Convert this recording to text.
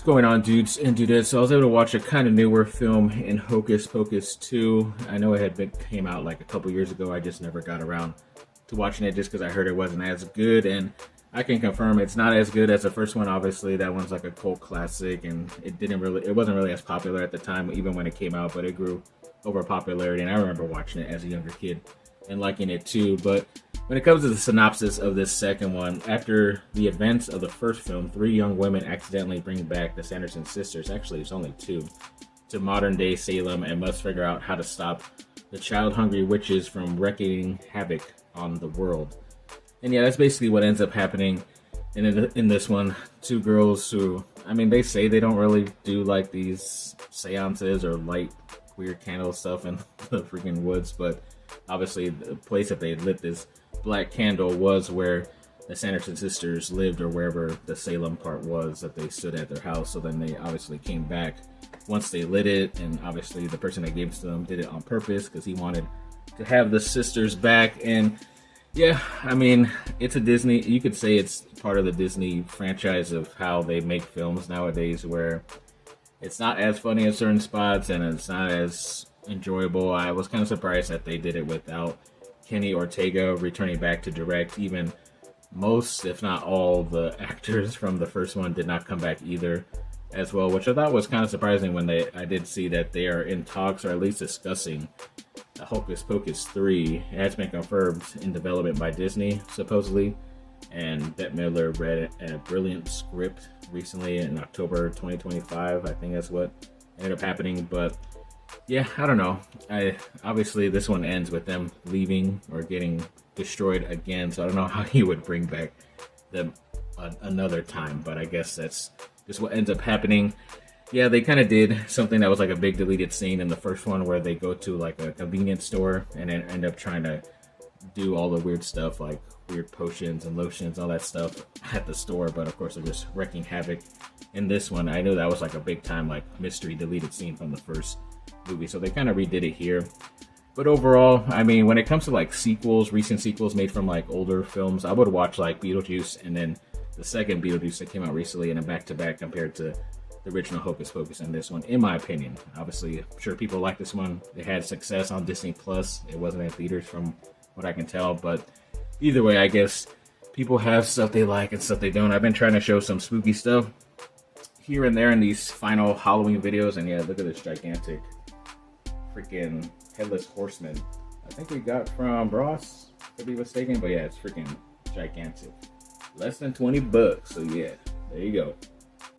going on, dudes and dudettes? So I was able to watch a kind of newer film in Hocus Pocus 2. I know came out like a couple years ago. I just never got around to watching it just because I heard it wasn't as good. And I can confirm it's not as good as the first one. Obviously, that one's like a cult classic, and it wasn't really as popular at the time, even when it came out. But it grew over popularity, and I remember watching it as a younger kid and liking it too. But when it comes to the synopsis of this second one, after the events of the first film, three young women accidentally bring back the Sanderson sisters, actually it's only two, to modern day Salem and must figure out how to stop the child-hungry witches from wreaking havoc on the world. And yeah, that's basically what ends up happening in this one. Two girls who, I mean, they say they don't really do like these seances or light weird candle stuff in the freaking woods, but obviously the place that they lit this black candle was where the Sanderson sisters lived, or wherever the Salem part was that they stood at their house. So then they obviously came back once they lit it, and obviously the person that gave it to them did it on purpose because he wanted to have the sisters back. And yeah, I mean, it's a Disney, you could say it's part of the Disney franchise of how they make films nowadays, where it's not as funny at certain spots and it's not as enjoyable. I was kind of surprised that they did it without Kenny Ortega returning back to direct. Even most, if not all, the actors from the first one did not come back either as well, which I thought was kind of surprising when I did see that they are in talks, or at least discussing, Hocus Pocus 3. It has been confirmed in development by Disney, supposedly, and Bette Midler read a brilliant script recently in October 2025. I think that's what ended up happening. But yeah, I don't know. Obviously this one ends with them leaving or getting destroyed again, so I don't know how he would bring back them another time, but I guess that's just what ends up happening. Yeah, they kind of did something that was like a big deleted scene in the first one, where they go to like a convenience store and then end up trying to do all the weird stuff, like weird potions and lotions, all that stuff at the store, but of course they're just wreaking havoc in this one. I know that was like a big time like mystery deleted scene from the first movie, so they kind of redid it here. But overall, I mean, when it comes to like sequels, recent sequels made from like older films, I would watch like Beetlejuice and then the second Beetlejuice that came out recently in a back-to-back compared to the original Hocus Pocus and this one, in my opinion. Obviously, I'm sure people like this one. It had success on Disney Plus. It wasn't in theaters from what I can tell, but either way, I guess people have stuff they like and stuff they don't. I've been trying to show some spooky stuff here and there in these final Halloween videos, and yeah, look at this gigantic freaking headless horseman. I think we got from Ross, could be mistaken, but yeah, it's freaking gigantic. Less than $20, so yeah, there you go.